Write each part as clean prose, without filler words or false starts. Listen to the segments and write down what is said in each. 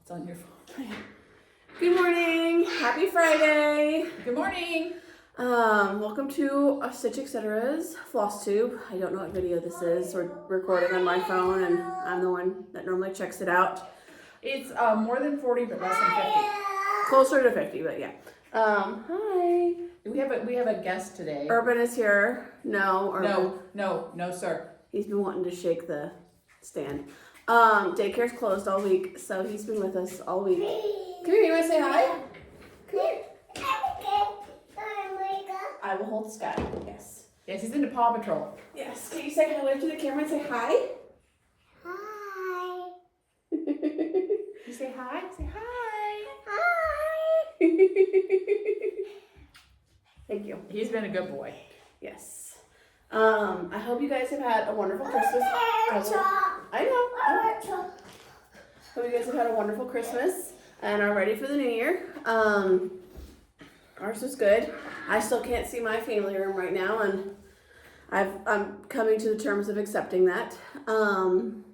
It's on your phone. Good morning. Happy Friday. Good morning. Welcome to Stitch Etc's Flosstube. I don't know what video this is. We're recording on my phone, and I'm the one that normally checks it out. It's more than 40, but less than 50. Closer to 50, but yeah. Hi. We have a guest today. Urban is here. No, Urban. No, sir. He's been wanting to shake the stand. Daycare's closed all week, so he's been with us all week. Come here, you want to say hi? Come here. I will hold Sky. Yes. Yes, he's into Paw Patrol. Yes. Can you say hello to the camera and say hi? Hi. You say hi? Say hi. Hi. Thank you. He's been a good boy. Yes. I hope you guys have had a wonderful Christmas. I know. Hope you guys have had a wonderful Christmas and are ready for the new year. Ours was good. I still can't see my family room right now, and I'm coming to the terms of accepting that. And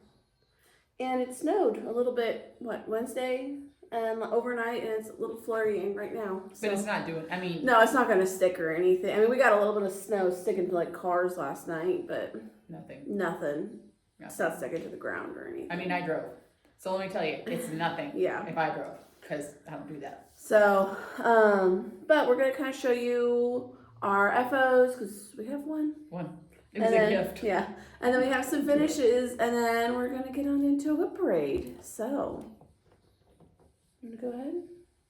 it snowed a little bit, Wednesday and overnight, and it's a little flurrying right now. So. But it's not doing, No, it's not going to stick or anything. I mean, we got a little bit of snow sticking to like cars last night, but nothing. It's not sticking to the ground or anything. I mean, I drove. So let me tell you, it's nothing Yeah. if I drove, because I don't do that. So, but we're going to kind of show you our FOs, because we have one. It was a gift. Yeah. And then we have some finishes, and then we're going to get on into a whip parade. So, you want to go ahead?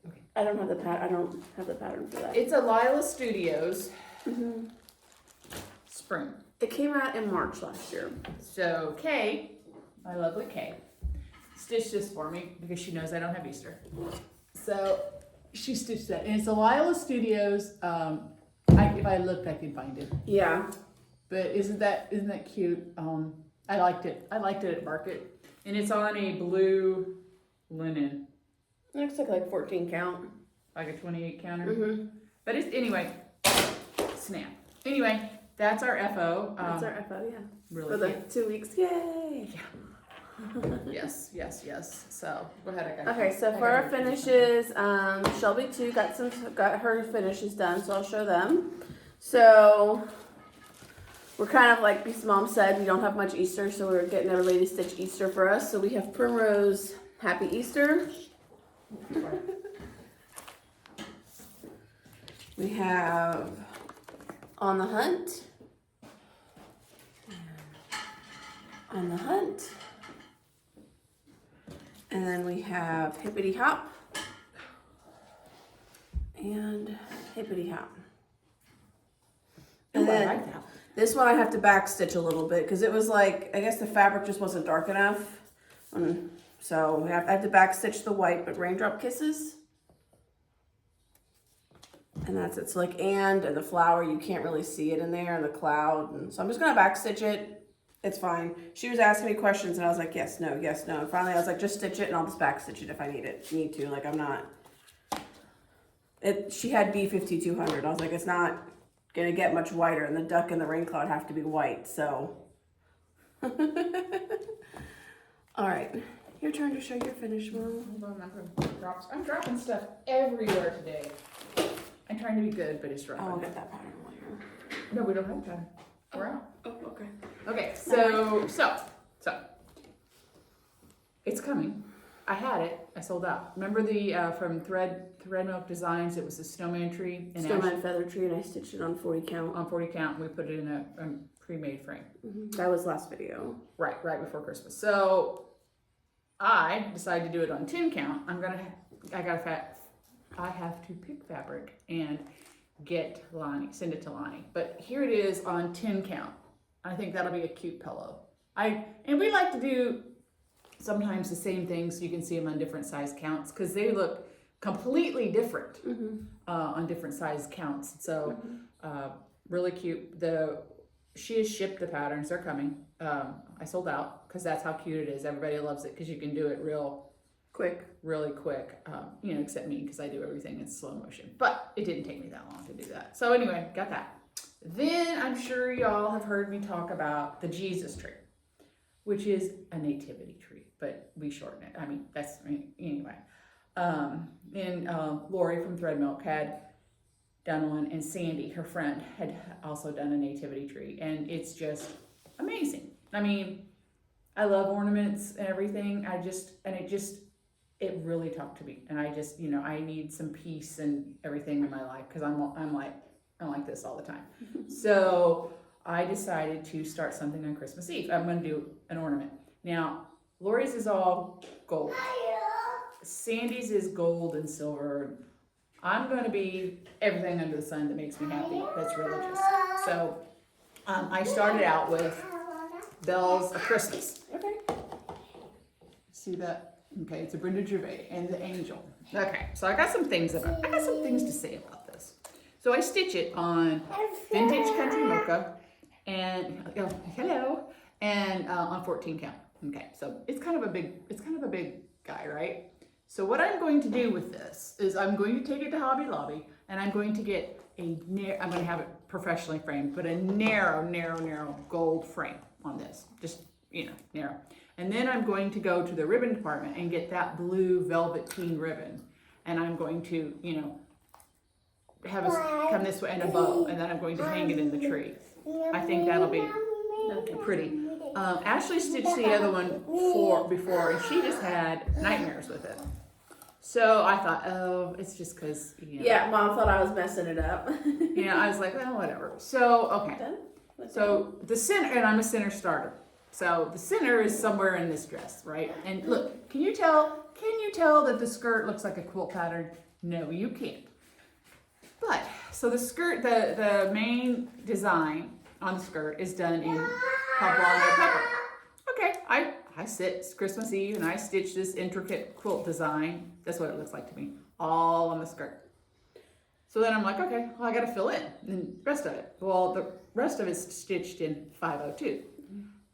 Okay. I don't have the pattern for that. It's a Lila Studios Mm-hmm. spring. It came out in March last year. So Kay, my lovely Kay, stitched this for me because she knows I don't have Easter. So she stitched that, and it's a Lila Studios. If I looked, I could find it. Yeah. But isn't that cute? I liked it. I liked it at Market, and it's on a blue linen, It looks like 14 count. like a 28 counter. Mm-hmm. But it's anyway. Snap. Anyway, that's our FO. That's our FO, yeah. Really For the cute. 2 weeks. Yay! Yes. So go ahead. Okay, so for our finishes, Shelby too got her finishes done, so I'll show them. So we're kind of like Mom said, we don't have much Easter, so we're getting everybody to stitch Easter for us. So we have Primrose Happy Easter. We have On the Hunt. On the Hunt. And then we have Hippity Hop and Hippity Hop. And I then like that. this one I have to back stitch a little bit because it was like, I guess the fabric just wasn't dark enough. So I have to back stitch the white, but Raindrop Kisses. And that's it. So like and the flower, you can't really see it in there, and the cloud. And so I'm just gonna back stitch it. It's fine. She was asking me questions, and I was like, yes, no. And finally, I was like, just stitch it, and I'll just back stitch it if I need to. Like I'm not. She had B5200. I was like, it's not gonna get much whiter, and the duck and the rain cloud have to be white. So. All right, your turn to show your finish, Mom. Hold on, I'm dropping stuff everywhere today. I'm trying to be good, but it's dropping. I'll get that pattern later. No, we don't have time. We're out. Oh, okay. Okay, so it's coming. I had it. I sold out. Remember the from Thread Milk Designs? It was a snowman tree and Snowman feather tree, and I stitched it on 40 count. on 40 count. We put it in a pre-made frame. That was last video. Right before Christmas. So I decided to do it on 10 count. I have to pick fabric and send it to Lonnie. But here it is on 10 count. I think that'll be a cute pillow. And we like to do sometimes the same things. So you can see them on different size counts because they look completely different on different size counts. So really cute. She has shipped the patterns. They're coming. I sold out because that's how cute it is. Everybody loves it because you can do it really quick, except me because I do everything in slow motion. But it didn't take me that long to do that. So anyway, got that. Then I'm sure y'all have heard me talk about the Jesus tree, which is a nativity tree, but we shorten it. Anyway. And Lori from Thread Milk had done one, and Sandy, her friend, had also done a nativity tree, and it's just amazing. I mean, I love ornaments and everything. It really talked to me, and I just, I need some peace and everything in my life because I'm like this all the time. So I decided to start something on Christmas Eve. I'm going to do an ornament. Now, Lori's is all gold. Sandy's is gold and silver. I'm going to be everything under the sun that makes me happy, that's religious. So I started out with Bells of Christmas. Okay. See that? Okay, it's a Brenda Gervais and the angel. Okay, so I got some things to say about this. So I stitch it on Vintage Country Mocha and on 14 count. Okay, so it's kind of a big guy, right? So what I'm going to do with this is I'm going to take it to Hobby Lobby, and I'm going to get I'm going to have it professionally framed, but a narrow gold frame on this, just narrow. And then I'm going to go to the ribbon department and get that blue velveteen ribbon, and I'm going to have us come this way and a bow, and then I'm going to hang it in the tree. I think that'll be pretty. Ashley stitched the other one before, and she just had nightmares with it. So I thought, oh, it's just because, Yeah, Mom thought I was messing it up. I was like, well, whatever. So, okay. So the center, and I'm a center starter. So the center is somewhere in this dress, right? And look, can you tell that the skirt looks like a quilt pattern? No, you can't. But, so the skirt, the main design on the skirt is done in poblano pepper. Okay, I sit Christmas Eve and I stitch this intricate quilt design. That's what it looks like to me, all on the skirt. So then I'm like, okay, well, I got to fill in the rest of it. Well, the rest of it's stitched in 502.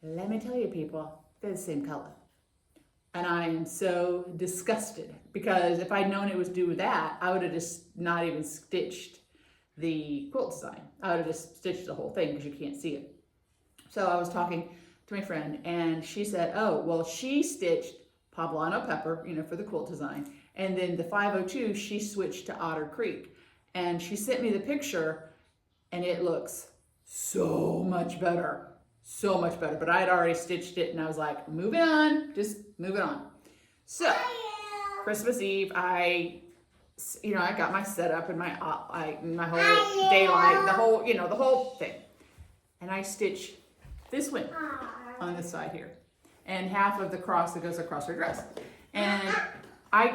Let me tell you, people, they're the same color. And I am so disgusted because if I'd known it was due that, I would have just not even stitched the quilt design. I would have just stitched the whole thing because you can't see it. So I was talking to my friend, and she said, oh, well, she stitched poblano pepper, for the quilt design. And then the 502, she switched to Otter Creek. And she sent me the picture, and it looks so much better. So much better. But I had already stitched it, and I was like, moving on, just moving on. So, Christmas Eve, I got my setup and my whole daylight, the whole thing. And I stitch this wing on this side here, and half of the cross that goes across her dress. And I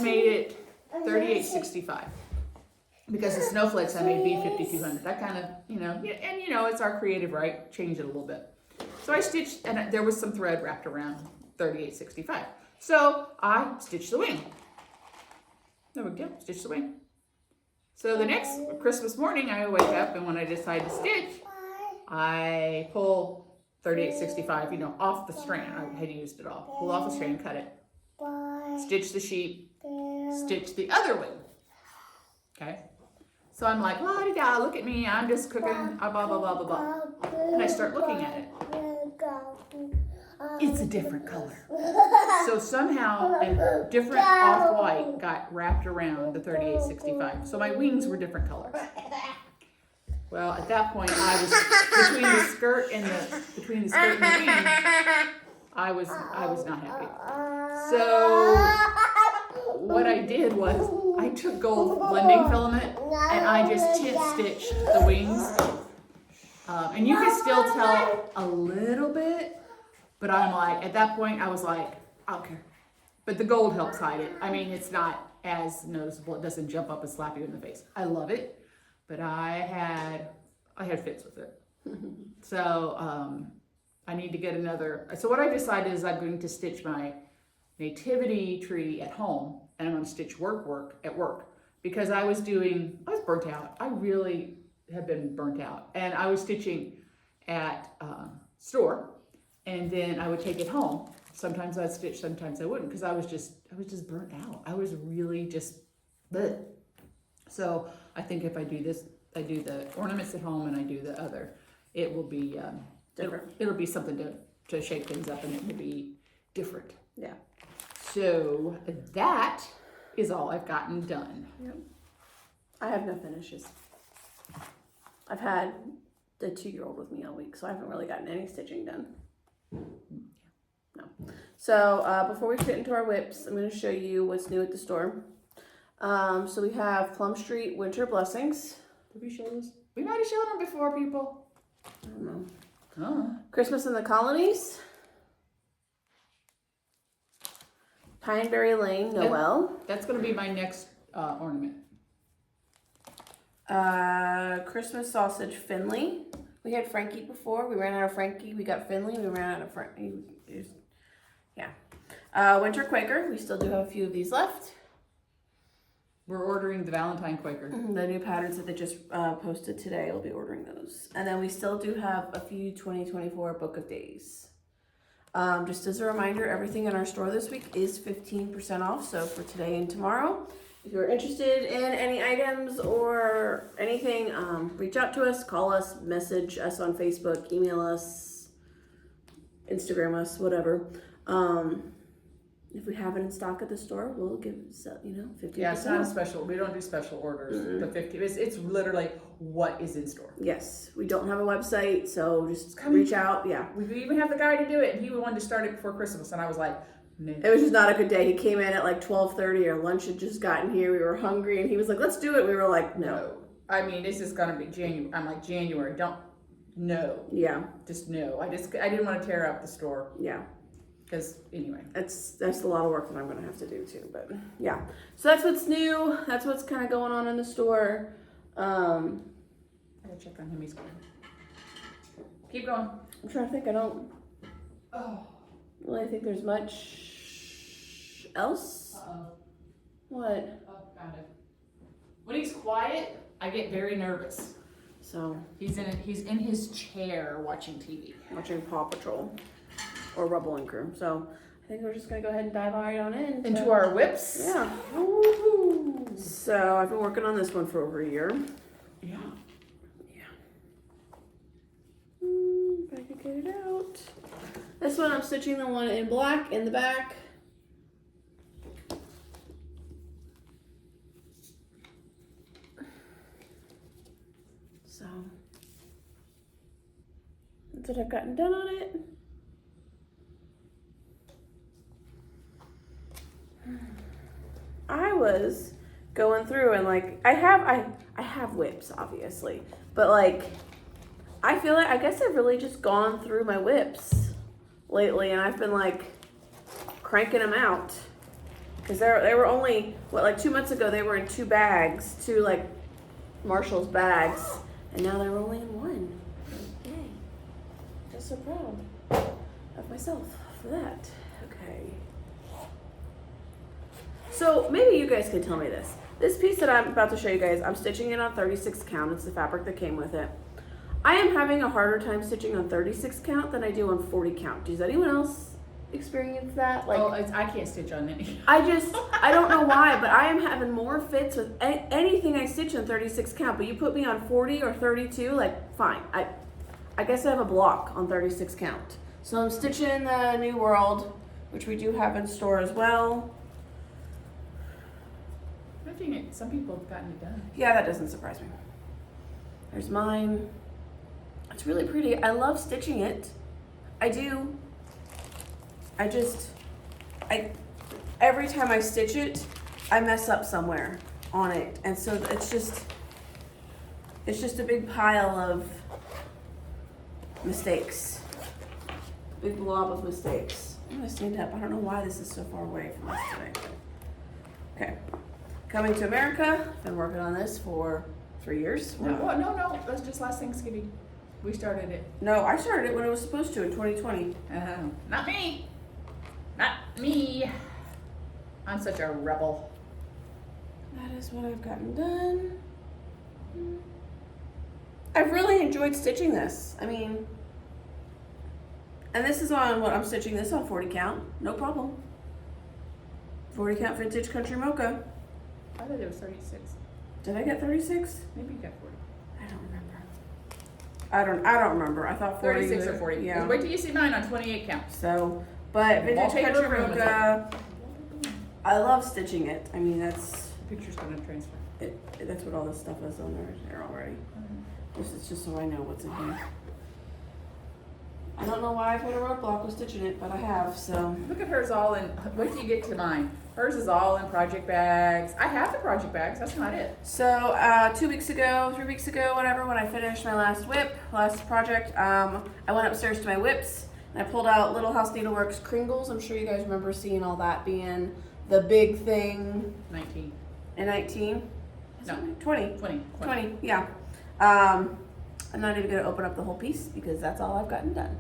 made it 3865 because the snowflakes I made B5200. That kind of, it's our creative right, change it a little bit. So I stitched, and there was some thread wrapped around 3865. So I stitched the wing. No big deal, stitch the wing. So the next Christmas morning, I wake up, and when I decide to stitch, I pull 3865, off the strand. I had used it all. Pull off the strand, cut it. Stitch the sheep. Stitch the other wing. Okay? So I'm like, la-di-da, look at me. I'm just cooking, blah, blah, blah, blah, blah. And I start looking at it. It's a different color. So somehow a different off-white got wrapped around the 3865. So my wings were different colors. Well, at that point, I was between the skirt and the wing. I was not happy. So what I did was I took gold blending filament and I just tint stitched the wings. And you can still tell a little bit, but I'm like, at that point, I was like, I don't care. But the gold helps hide it. I mean, it's not as noticeable. It doesn't jump up and slap you in the face. I love it. But I had fits with it. So I need to get another. So what I decided is I'm going to stitch my nativity tree at home, and I'm going to stitch work at work, because I was burnt out. I really have been burnt out, and I was stitching at store, and then I would take it home. Sometimes I'd stitch, sometimes I wouldn't, because I was just burnt out. I was really just bleh. So I think if I do this, I do the ornaments at home and I do the other, it will be different. It'll be something to shake things up, and it will be different. Yeah. So that is all I've gotten done. I have no finishes. I've had the 2-year-old with me all week, so I haven't really gotten any stitching done. No. So before we get into our whips, I'm going to show you what's new at the store. So we have Plum Street Winter Blessings. Did we show this? We might have shown them before, people. I don't know. Oh. Christmas in the Colonies. Pineberry Lane, Noel. That's going to be my next ornament. Christmas Sausage Finley. We had Frankie before. We ran out of Frankie. We got Finley. We ran out of Frankie. Yeah. Winter Quaker. We still do have a few of these left. We're ordering the Valentine Quaker. The new patterns that they just posted today, we'll be ordering those. And then we still do have a few 2024 Book of Days. Just as a reminder, everything in our store this week is 15% off. So for today and tomorrow, if you're interested in any items or anything, reach out to us, call us, message us on Facebook, email us, Instagram us, whatever. If we have it in stock at the store, we'll give 50%. Yeah, it's not a special. We don't do special orders. Mm-hmm. The 50. It's literally what is in store. Yes, we don't have a website, so just reach out. Yeah, We even have the guy to do it, and he wanted to start it before Christmas, and I was like, no. it was just not a good day. He came in at like 12:30. Our lunch had just gotten here. We were hungry, and he was like, "Let's do it." We were like, "No." I mean, this is gonna be January. I'm like, January. Don't. No. Yeah, Just no. I didn't want to tear up the store. yeah. Because anyway. That's a lot of work that I'm gonna have to do too. But yeah, so that's what's new. That's what's kind of going on in the store. I gotta check on him. He's going. Keep going. I'm trying to think. I don't Oh. really think there's much else. Uh-oh. What? Oh, found it. When he's quiet, I get very nervous. So He's in his chair watching TV. watching Paw Patrol or Rubble and Crew. So I think we're just gonna go ahead and dive right on Into our whips. Yeah. Woo-hoo. So I've been working on this one for over a year. Yeah. If I could get it out. This one I'm stitching the one in black in the back. So that's what I've gotten done on it. I was going through and like I have whips obviously, but like I feel like I guess I've really just gone through my whips lately, and I've been like cranking them out because they were only like 2 months ago they were in 2 bags, 2 like Marshall's bags, and now they're only in 1. Yay! Just so proud of myself for that. Okay. So maybe you guys can tell me this. This piece that I'm about to show you guys, I'm stitching it on 36 count. It's the fabric that came with it. I am having a harder time stitching on 36 count than I do on 40 count. Does anyone else experience that? Like, I can't stitch on any. I don't know why, but I am having more fits with anything I stitch on 36 count. But you put me on 40 or 32, like fine. I guess I have a block on 36 count. So I'm stitching the New World, which we do have in store as well. I think some people have gotten it done. Yeah, that doesn't surprise me. There's mine. It's really pretty. I love stitching it. I do. Every time I stitch it, I mess up somewhere on it. And so it's just a big pile of mistakes. Big blob of mistakes. I'm gonna stand up. I don't know why this is so far away from us today. Okay. Coming to America. I've been working on this for 3 years. No. That's just last Thanksgiving. We started it. No, I started it when it was supposed to in 2020. Not me. Not me. I'm such a rebel. That is what I've gotten done. I've really enjoyed stitching this. I mean, and this is on what I'm stitching this on 40 count. No problem. 40 count vintage country mocha. I thought it was 36. Did I get 36? Maybe you got 40. I don't remember. I don't remember. I thought 40. 36 or 40. Yeah. Wait till you see mine on 28 count. So, but vintage Wallpaper country room is mocha. I love stitching it. I mean, that's Picture's gonna transfer. that's what all this stuff is on there already. This is just so I know what's in here. I don't know why I've hit a roadblock with stitching it, but I have, so. Look at hers all in, wait till you get to mine. Hers is all in project bags. I have the project bags, that's not it. So 3 weeks ago, whatever, when I finished my last project, I went upstairs to my whips and I pulled out Little House Needleworks Kringles. I'm sure you guys remember seeing all that being the big thing 19. in 19. No. 20. 20. Yeah. I'm not even gonna open up the whole piece because that's all I've gotten done.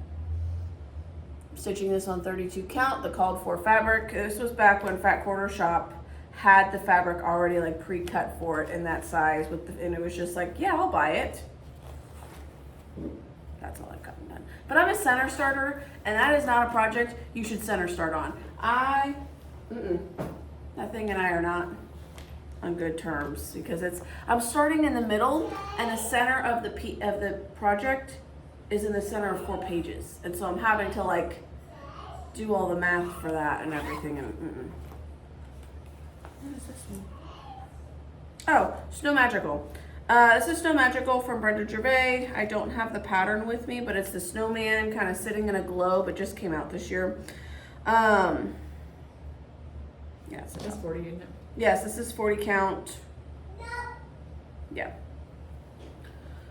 I'm stitching this on 32 count, the called for fabric. This was back when Fat Quarter Shop had the fabric already like pre-cut for it in that size and it was just like, yeah, I'll buy it. That's all I've gotten done. But I'm a center starter and that is not a project you should center start on. That thing and I are not on good terms because I'm starting in the middle and the center of the project is in the center of 4 pages, and so I'm having to like do all the math for that and everything. And what is this one? Oh, Snow Magical. This is Snow Magical from Brenda Gervais. I don't have the pattern with me, but it's the snowman kind of sitting in a globe. It just came out this year. Yeah, It's 40, isn't it? yes, this is 40 count. Yeah.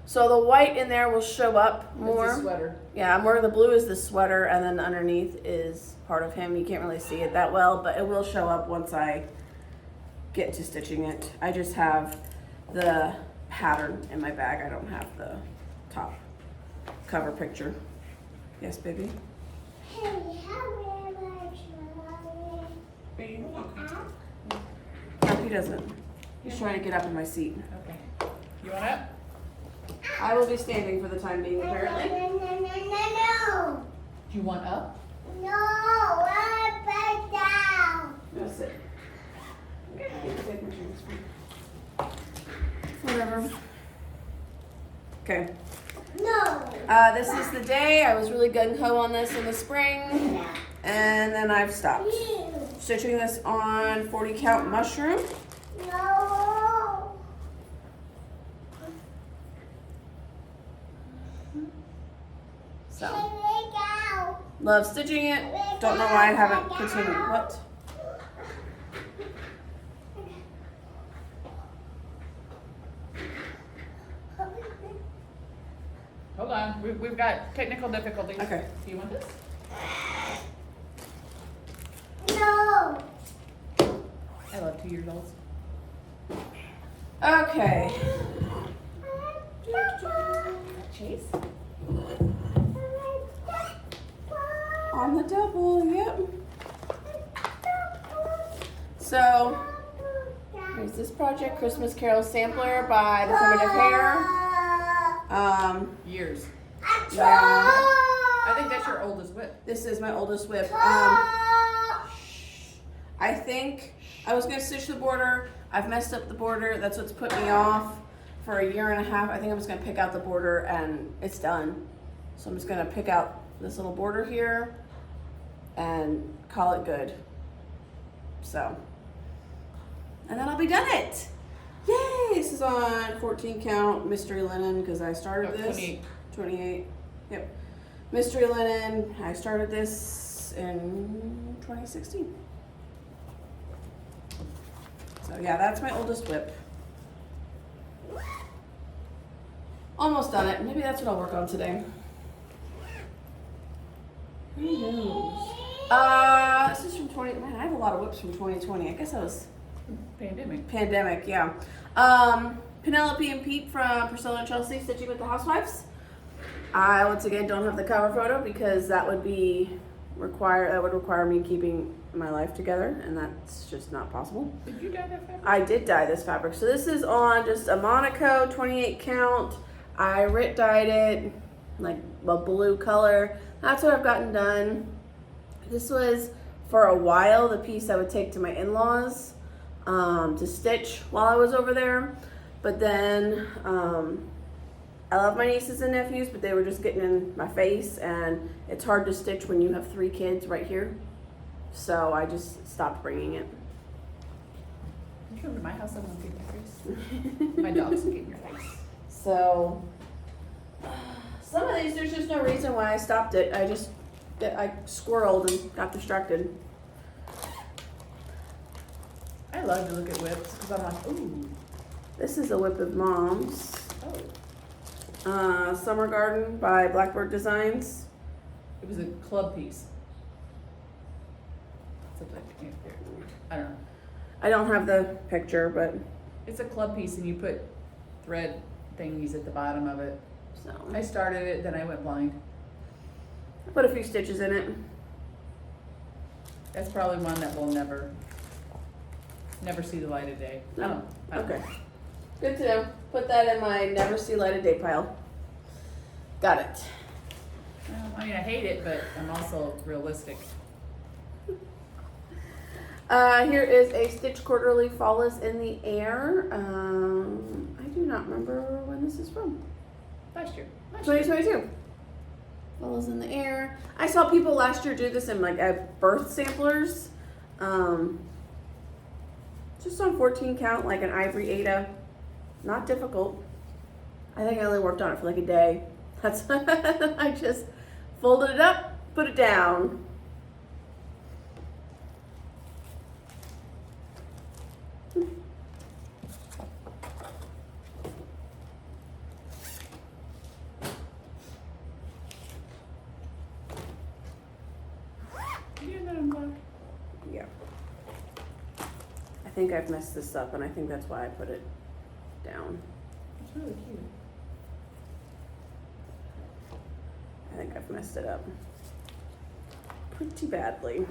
So the white in there will show up more. It's a sweater. Yeah, I'm wearing the blue is the sweater, and then underneath is part of him. You can't really see it that well, but it will show up once I get to stitching it. I just have the pattern in my bag. I don't have the top cover picture. Yes, baby? Hey, how much money? No, he doesn't. He's trying to get up in my seat. Okay. You want up? I will be standing for the time being, apparently. No. Do you want up? No, up and down. No, sit. Whatever. Okay. No. This is the day. I was really gung-ho on this in the spring, and then I've stopped. Stitching this on 40 count mushroom. No. So, Let go. love stitching it. Don't know why I haven't continued. What? Hold on, we've got technical difficulties. Okay. Do you want this? No. I love 2-year-olds. Okay. Chase? On the double, yep. So, here's this project, Christmas Carol Sampler by The Primitive Hair. Years. Yeah. I think that's your oldest whip. This is my oldest whip. I think I was gonna stitch the border. I've messed up the border. That's what's put me off for 1.5 years. I think I'm just gonna pick out the border and it's done. So I'm just gonna pick out this little border here and call it good. So, and then I'll be done it. Yay! This is on 14 count mystery linen because I started this. 28. 28. Yep. Mystery linen. I started this in 2016. So yeah, that's my oldest whip. Almost done it. Maybe that's what I'll work on today. Who knows? This is from 20. Man, I have a lot of whips from 2020. I guess I was Pandemic. yeah. Penelope and Pete from Priscilla and Chelsea Stitching with the Housewives. I once again don't have the cover photo because that would require me keeping my life together, and that's just not possible. Did you dye that fabric? I did dye this fabric. So this is on just a Monaco 28 count. I Rit dyed it like a blue color. That's what I've gotten done. This was for a while the piece I would take to my in-laws to stitch while I was over there. But then I love my nieces and nephews, but they were just getting in my face, and it's hard to stitch when you have 3 kids right here. So I just stopped bringing it. house, I'm gonna keep your face. My dog's gonna keep your face. So, some of these, there's just no reason why I stopped it. I squirreled and got distracted. I love to look at whips because I'm like, ooh. This is a whip of Mom's. Oh. Summer Garden by Blackbird Designs. It was a club piece. I don't know. I don't have the picture, but It's a club piece and you put thread thingies at the bottom of it. so I started it, then I went blind. I put a few stitches in it. That's probably one that will never see the light of day. No. I don't Okay. know. Good to know. Put that in my never see light of day pile. Got it. Well, I mean, I hate it, but I'm also realistic. Here is a Stitch Quarterly Fall is in the Air. I do not remember when this is from. Last year. 2022. Fall is in the Air. I saw people last year do this in like birth samplers. Just on 14 count, like an ivory Ada. Not difficult. I think I only worked on it for like a day. That's I just folded it up, put it down. Yeah. I think I've messed this up, and I think that's why I put it down. It's really cute. I think I've messed it up pretty badly.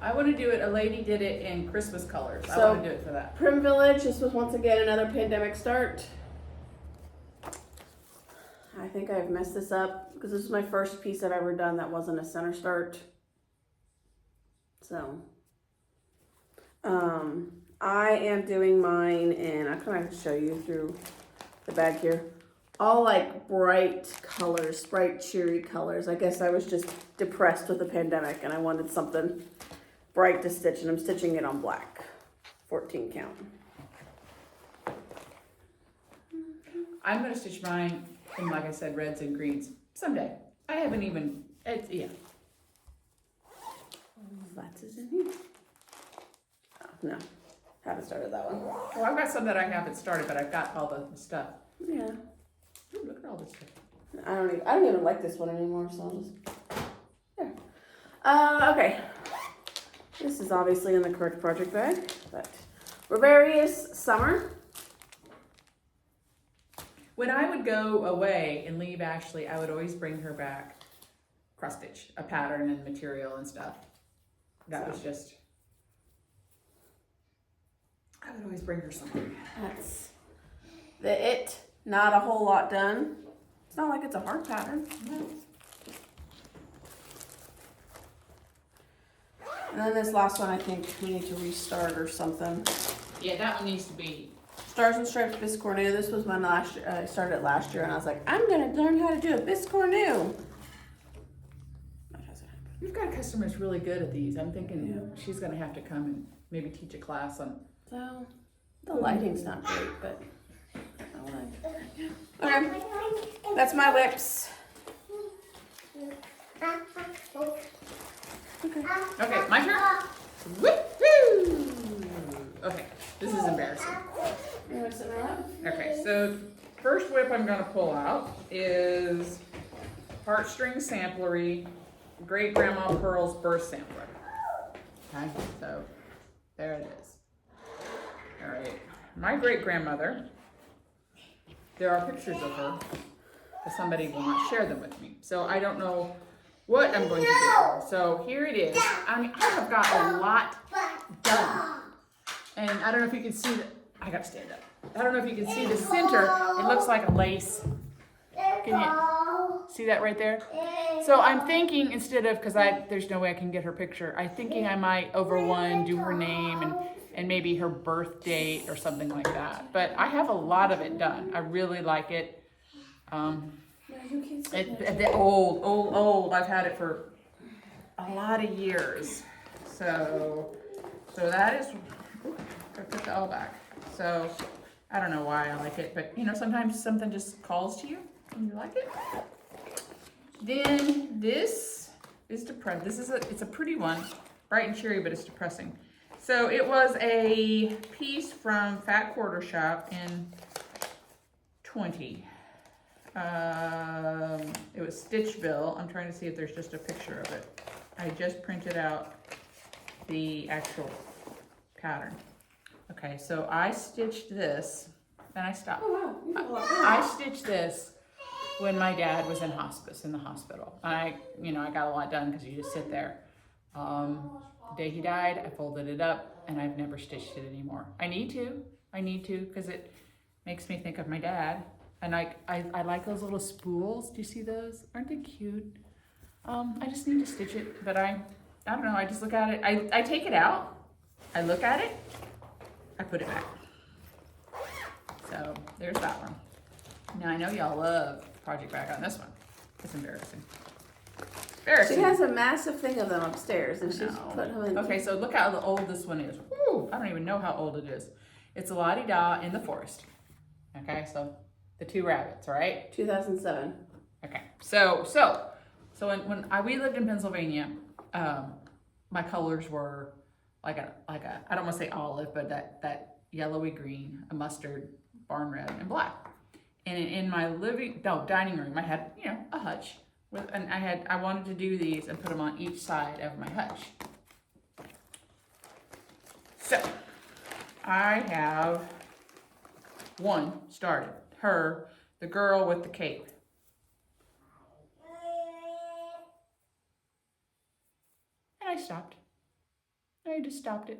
I want to do it. A lady did it in Christmas colors. I So- want to do it for that. Prim Village, this was once again another pandemic start. I think I've messed this up because this is my first piece I've ever done that wasn't a center start. So, I am doing mine, and I'll kind of show you through the bag here. All like bright colors, bright cheery colors. I guess I was just depressed with the pandemic and I wanted something bright to stitch, and I'm stitching it on black, 14 count. I'm going to stitch mine in, like I said, reds and greens someday. I haven't even, yeah. That is in here. Oh, no, haven't started that one. Well, I've got some that I haven't started, but I've got all the stuff. Yeah, Ooh, look at all this stuff. I don't even like this one anymore, so I'll just, there. Okay. This is obviously in the correct project bag, but Reverius Summer. When I would go away and leave Ashley, I would always bring her back cross stitch, a pattern and material and stuff. That was just, I would always bring her something. That's it. Not a whole lot done. It's not like it's a hard pattern. And then this last one, I think we need to restart or something. Yeah, that one needs to be. Stars and Stripes Biscornu. This was my last year. I started it last year, and I was like, I'm gonna learn how to do a Biscornu. We've got a customer who's really good at these. I'm thinking she's gonna have to come and maybe teach a class on. So the lighting's not great, but okay. That's my whips. Okay, my turn. Woo-hoo! Okay, this is embarrassing. Okay, so first whip I'm gonna pull out is Heartstring Samplery Great Grandma Pearl's Birth Sampler. Okay, so there it is. All right, my great grandmother. There are pictures of her, but somebody will not share them with me. So I don't know what I'm going to do. So here it is. I mean, I have got a lot done. And I don't know if you can see the, I got to stand up. I don't know if you can see the center. It looks like a lace. Can you see that right there? So I'm thinking instead of, because there's no way I can get her picture, I'm thinking I might over one do her name and maybe her birth date or something like that. But I have a lot of it done. I really like it. It's old. I've had it for a lot of years. So that is, I put that all back. So I don't know why I like it, but you know, sometimes something just calls to you and you like it. Then this is depressing. It's a pretty one, bright and cheery, but it's depressing. So it was a piece from Fat Quarter Shop in 20. It was Stitch Bill. I'm trying to see if there's just a picture of it. I just printed out the actual pattern. Okay, so I stitched this, then I stopped. Oh wow, you have a lot. I stitched this when my dad was in the hospital. I got a lot done because you just sit there. The day he died, I folded it up and I've never stitched it anymore. I need to because it makes me think of my dad. And I like those little spools. Do you see those? Aren't they cute? I just need to stitch it, but I don't know, I just look at it. I take it out, I look at it, I put it back. So there's that one. Now I know y'all love project bag on this one. It's embarrassing. She has a massive thing of them upstairs, and she's No. put them in. Okay, so look how old this one is. Woo, I don't even know how old it is. It's a la-di-da in the forest. Okay, so the two rabbits, right? 2007. Okay, so when we lived in Pennsylvania, my colors were like a I don't want to say olive, but that yellowy green, a mustard, barn red, and black. And in my dining room, I had a hutch and I wanted to do these and put them on each side of my hutch. So I have one started. Her, the girl with the cape. And I stopped. I just stopped it.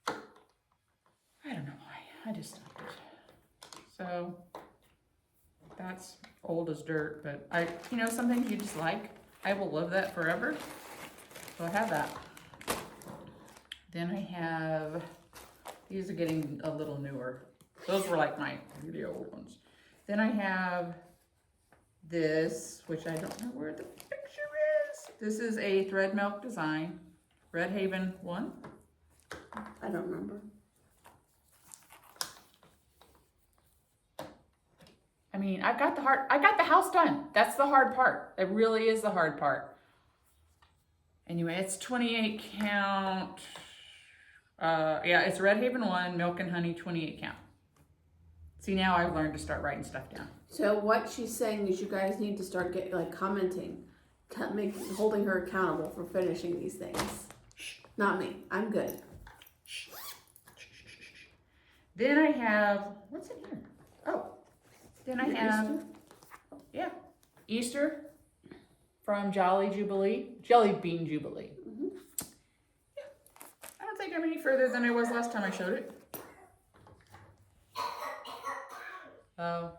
I don't know why. I just stopped it. So that's old as dirt, but some things you just like. I will love that forever. So I have that. Then I have, these are getting a little newer. Those were like my really old ones. Then I have this, which I don't know where the picture is. This is a thread milk design, Red Haven 1. I don't remember. I mean, I got the house done. That's the hard part. It really is the hard part. Anyway, it's 28 count. Yeah, it's Red Haven 1, milk and honey, 28 count. See, now I've learned to start writing stuff down. So what she's saying is you guys need to start commenting, holding her accountable for finishing these things. Not me. I'm good. Then I have, what's in here? Oh, then I have, Easter? Yeah, Easter from Jelly Bean Jubilee. Mm-hmm. Yeah, I don't think I'm any further than I was last time I showed it. Oh,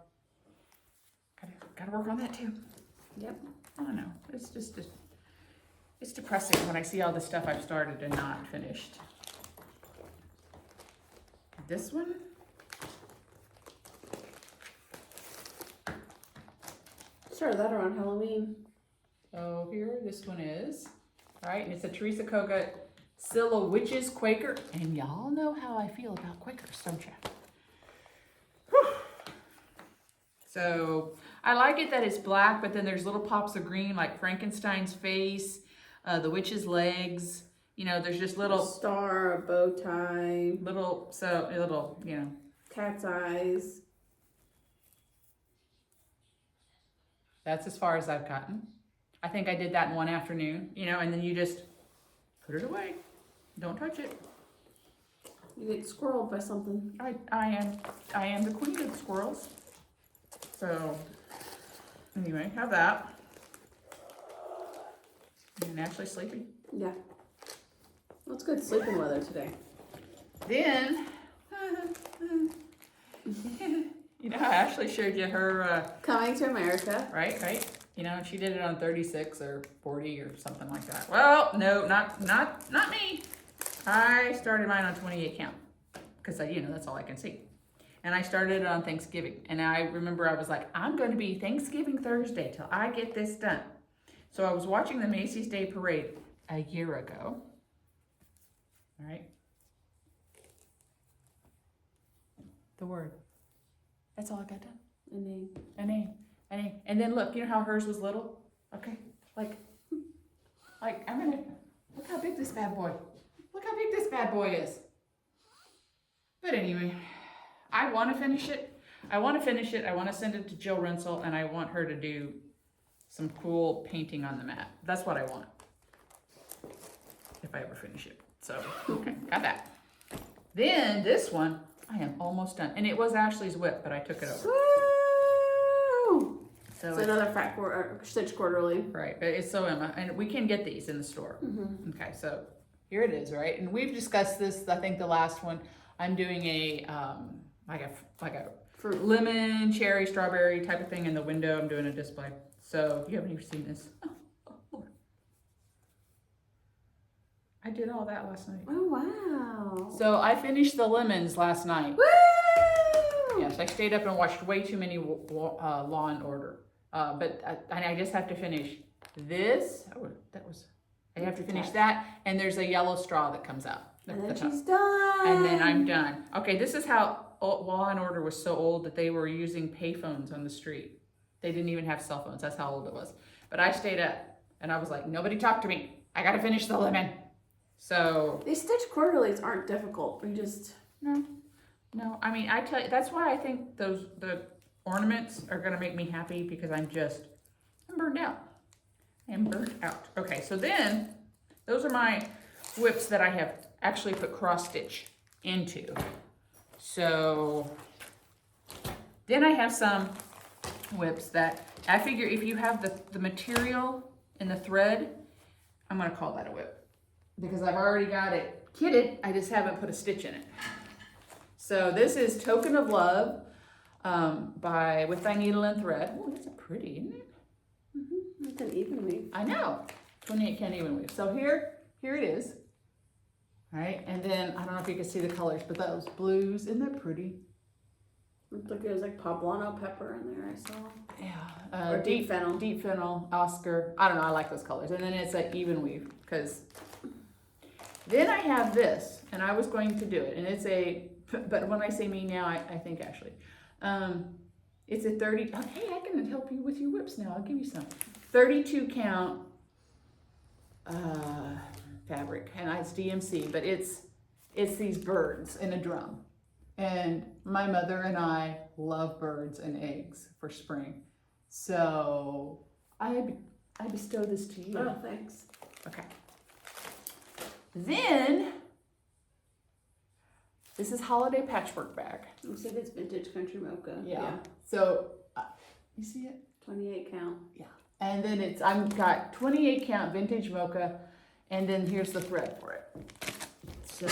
gotta work on that too. Yep. I don't know. It's just it's depressing when I see all the stuff I've started and not finished. This one. Started that around Halloween. So here, this one is, all right, and it's a Teresa Koga Scylla Witches Quaker, and y'all know how I feel about Quakers, don't you? Whew. So I like it that it's black, but then there's little pops of green, like Frankenstein's face, the witch's legs. There's just little star, a bow tie, little, cat's eyes. That's as far as I've gotten. I think I did that in one afternoon, and then you just put it away. Don't touch it. You get squirreled by something. I am the queen of the squirrels. So anyway, have that. And Ashley's sleeping. Yeah. Well, it's good sleeping weather today. Then I actually showed you her Coming to America. right. She did it on 36 or 40 or something like that. Well, no, not me. I started mine on 28 count because that's all I can see. And I started it on Thanksgiving. And I remember I was like, I'm going to be Thanksgiving Thursday till I get this done. So I was watching the Macy's Day Parade a year ago. All right. the word. That's all I got done. A name. A name. A name. And then look, you know how hers was little? Okay. Like I'm gonna, look how big this bad boy. Look how big this bad boy is. But anyway, I want to finish it. I want to send it to Jill Rensel, and I want her to do some cool painting on the mat. That's what I want. If I ever finish it. So, okay, got that. Then this one, I am almost done. And it was Ashley's WIP, but I took it over. Woo! So It's another stitch quarterly. right, but it's so Emma, and we can get these in the store. Mm-hmm. Okay, so here it is, right? And we've discussed this, I think the last one. I'm doing a, like a Fruit. lemon, cherry, strawberry type of thing in the window. I'm doing a display. So you haven't even seen this. Oh, Lord. I did all that last night. Oh, wow. So I finished the lemons last night. Woo! Yes, I stayed up and watched way too many Law and Order. But I just have to finish this. Oh, I have to finish that. And there's a yellow straw that comes out. And then she's done. And then I'm done. Okay, this is how Law and Order was so old that they were using payphones on the street. They didn't even have cell phones. That's how old it was. But I stayed up and I was like, nobody talk to me. I got to finish the lemon. So. These stitch quarterlies aren't difficult. We just. No. I mean, I tell you, that's why I think the ornaments are going to make me happy because I'm burned out. I'm burnt out. Okay, so then those are my WIPs that I have actually put cross stitch into. So then I have some WIPs that I figure if you have the material and the thread, I'm going to call that a WIP because I've already got it kitted. I just haven't put a stitch in it. So this is Token of Love by With Thy Needle and Thread. Oh, that's pretty, isn't it? Mm-hmm. It's an even weave. I know. 28 count even weave. So here it is. All right, and then I don't know if you can see the colors, but those blues, isn't that pretty? Looked like it was like poblano pepper in there. I saw. Yeah. Or deep fennel. Deep fennel, Oscar. I don't know. I like those colors. And then it's like even weave because. Then I have this, and I was going to do it, and it's a. But when I say me now, I think Ashley. It's a 30. Oh, hey, I can help you with your WIPs now. I'll give you some. 32 count fabric, and it's DMC, but it's these birds in a drum. And my mother and I love birds and eggs for spring. So I bestow this to you. Oh, thanks. Okay. Then this is holiday patchwork bag. Looks like it's vintage country mocha. Yeah. So you see it? 28 count. Yeah. And then I've got 28 count vintage mocha, and then here's the thread for it. So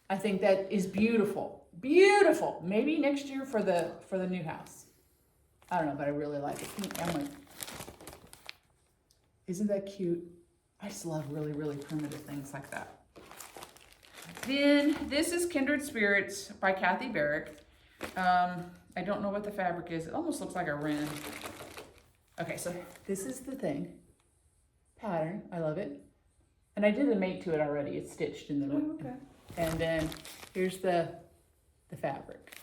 I think that is beautiful. Beautiful. Maybe next year for the new house. I don't know, but I really like it. I'm like, isn't that cute? I just love really, really primitive things like that. Then this is Kindred Spirits by Kathy Barrick. I don't know what the fabric is. It almost looks like a wren. Okay, so this is the thing. Pattern. I love it. And I did a mate to it already. It's stitched in the Okay. And then here's the fabric.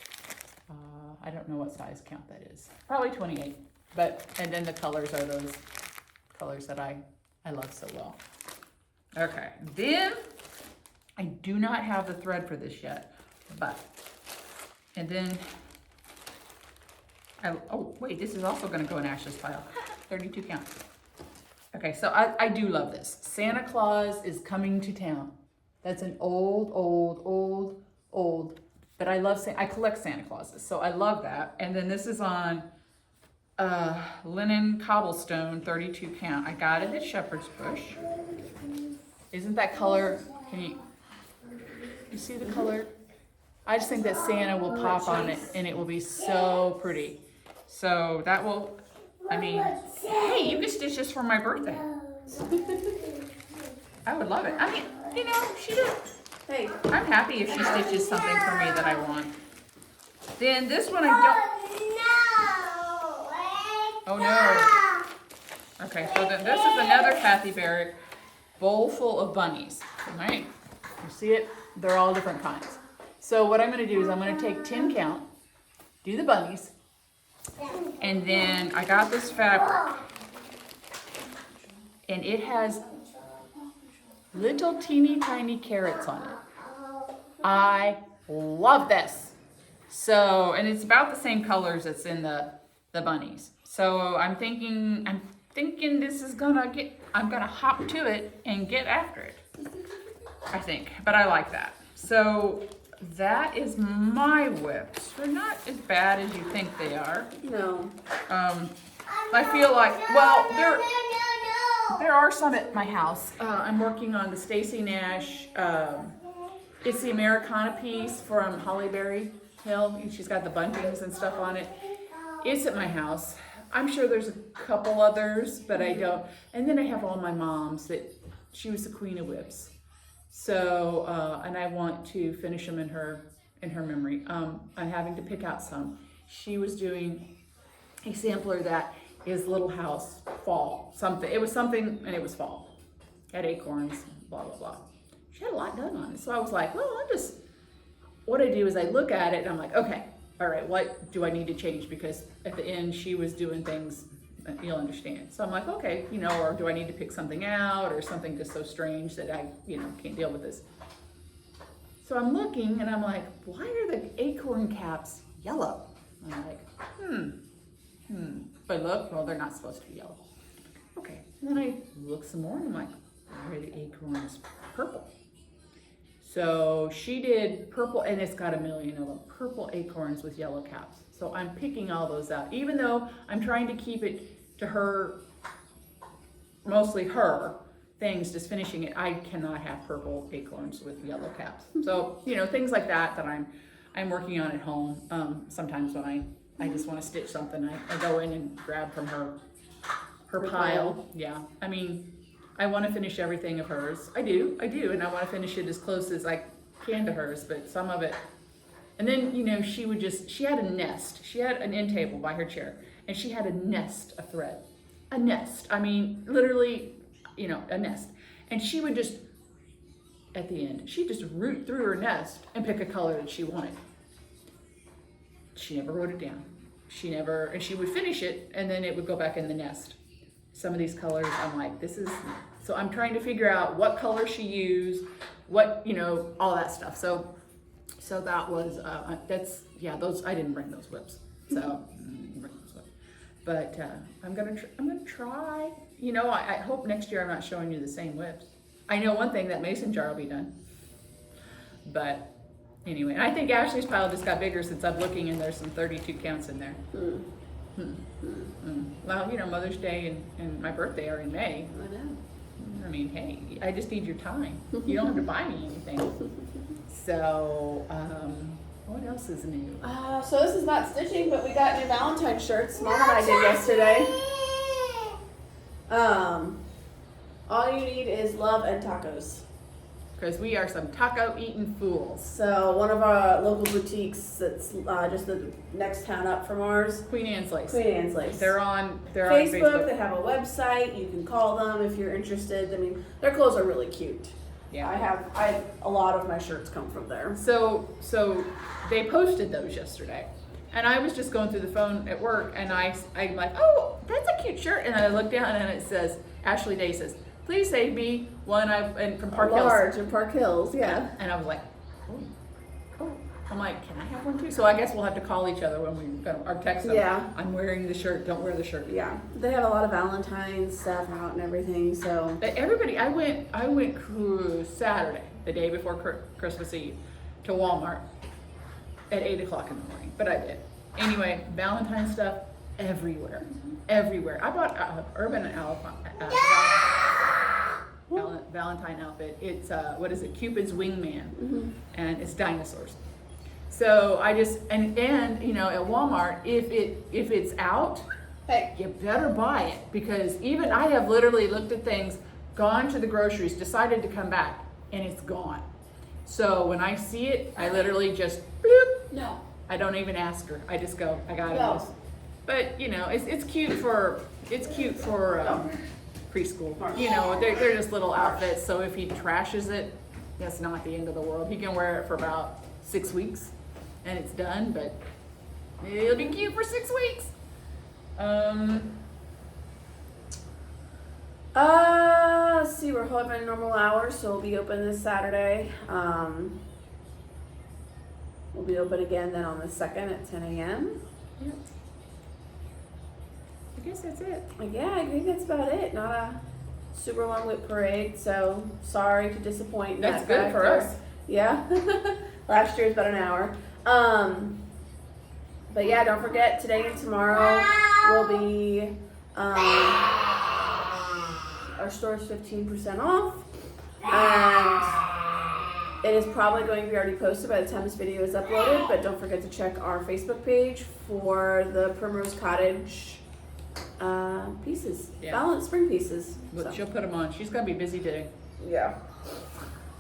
I don't know what size count that is. Probably 28. And then the colors are those colors that I love so well. Okay, then I do not have the thread for this yet, and then, oh wait, this is also gonna go in Ashley's pile. 32 count. Okay, so I do love this. Santa Claus is coming to town. That's an old, but I collect Santa Clauses, so I love that. And then this is on linen cobblestone, 32 count. I got it at Shepherd's Bush. Isn't that color, can you see the color? I just think that Santa will pop on it and it will be so pretty. So that will, hey, you can stitch this for my birthday. I would love it. She did. Hey. I'm happy if she stitches something for me that I want. Then this one I don't. Oh no. Okay, so then this is another Kathy Barrick bowl full of bunnies. All right, you see it? They're all different kinds. So what I'm gonna do is I'm gonna take 10 count do the bunnies. And then I got this fabric. And it has little teeny tiny carrots on it. I love this. So, and it's about the same colors that's in the bunnies. So I'm thinking this is I'm gonna hop to it and get after it. I think, but I like that. So that is my whips. They're not as bad as you think they are. No. I feel like, well, there are some at my house. I'm working on the Stacy Nash, it's the Americana piece from Hollyberry Hill. And she's got the bunchings and stuff on it. It's at my house. I'm sure there's a couple others, but I don't. And then I have all my mom's that she was the queen of whips. So, and I want to finish them in her memory. I'm having to pick out some. She was doing a sampler that is Little House Fall something. It was something, and it was fall. Had acorns, blah blah blah. She had a lot done on it, so I was like, well, what I do is I look at it and I'm like, okay, all right, what do I need to change? Because at the end she was doing things, you'll understand. So I'm like, okay, or do I need to pick something out or something just so strange that I, can't deal with this. So I'm looking and I'm like, why are the acorn caps yellow? I'm like, But look, well, they're not supposed to be yellow. Okay, and then I look some more and I'm like, why are the acorns purple? So she did purple, and it's got a million of them, purple acorns with yellow caps. So I'm picking all those out, even though I'm trying to keep it to her, mostly her things, just finishing it. I cannot have purple acorns with yellow caps. So, things like that I'm working on at home. Sometimes when I just want to stitch something, I go in and grab from her pile. Yeah, I mean, I want to finish everything of hers. I do, and I want to finish it as close as I can to hers, but some of it. And then, she had a nest. She had an end table by her chair, and she had a nest of thread. A nest. I mean, literally, a nest. And she would just, at the end, she'd just root through her nest and pick a color that she wanted. She never wrote it down. And she would finish it, and then it would go back in the nest. Some of these colors, I'm like, so I'm trying to figure out what color she used, what, all that stuff. So that was, those, I didn't bring those whips. So, but I'm gonna try, I hope next year I'm not showing you the same whips. I know one thing, that mason jar will be done. But anyway, and I think Ashley's pile just got bigger since I'm looking, and there's some 32 counts in there. Well, Mother's Day and my birthday are in May. I know. I mean, hey, I just need your time. You don't have to buy me anything. So, what else is new? So this is not stitching, but we got new Valentine's shirts. Mom and I did yesterday. All you need is love and tacos. Because we are some taco eating fools. So one of our local boutiques that's just the next town up from ours. Queen Anne's Lace. They're on Facebook. They have a website. You can call them if you're interested. I mean, their clothes are really cute. Yeah. I have a lot of my shirts come from there. So they posted those yesterday. And I was just going through the phone at work, and I'm like, oh, that's a cute shirt. And then I look down and it says, Ashley Day says, please save me one from Park Hills. Large in Park Hills, yeah. And I was like, oh. I'm like, can I have one too? So I guess we'll have to call each other when we go, or text them. Yeah. I'm wearing the shirt, don't wear the shirt. Yeah. They have a lot of Valentine's stuff out and everything, so. But everybody, I went Saturday, the day before Christmas Eve, to Walmart at 8 o'clock in the morning. But I did. Anyway, Valentine's stuff everywhere. Everywhere. I bought Urban Valentine outfit. It's what is it? Cupid's wingman, and it's dinosaurs. So I just and at Walmart, if it's out, Hey. you better buy it, because even I have literally looked at things, gone to the groceries, decided to come back, and it's gone. So when I see it, I literally just bloop. No. I don't even ask her. I just go, I got it. No. But it's cute for preschool. They're just little outfits. So if he trashes it, that's not the end of the world. He can wear it for about 6 weeks, and it's done. But It'll be cute for 6 weeks. Let's see, we're hoping normal hours, so we'll be open this Saturday. We'll be open again then on the 2nd at 10 a.m. Yeah. I guess that's it. Yeah, I think that's about it. Not a super long whip parade, so sorry to disappoint. in That's that good for factor. us. Yeah. Last year was about an hour. But yeah, don't forget today and tomorrow will be our store's 15% off, and it is probably going to be already posted by the time this video is uploaded. But don't forget to check our Facebook page for the Primrose Cottage pieces, Yeah. balance spring pieces. But So, she'll put them on. She's gonna be busy today. yeah.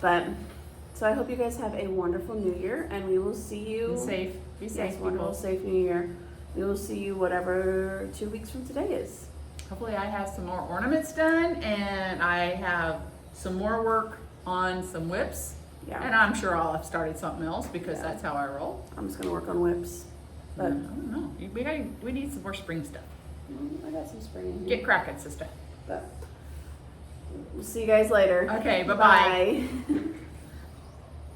But so I hope you guys have a wonderful New Year, and we will see you. Be safe. Be safe, Yes, wonderful, people. safe New Year. We will see you whatever 2 weeks from today is. Hopefully I have some more ornaments done, and I have some more work on some whips. Yeah. And I'm sure I'll have started something else because Yeah. that's how I roll. I'm just gonna work on whips. I But don't know. We need some more spring stuff. I got some spring in here. Get cracking, sister. But we'll see you guys later. Okay, bye-bye. Bye.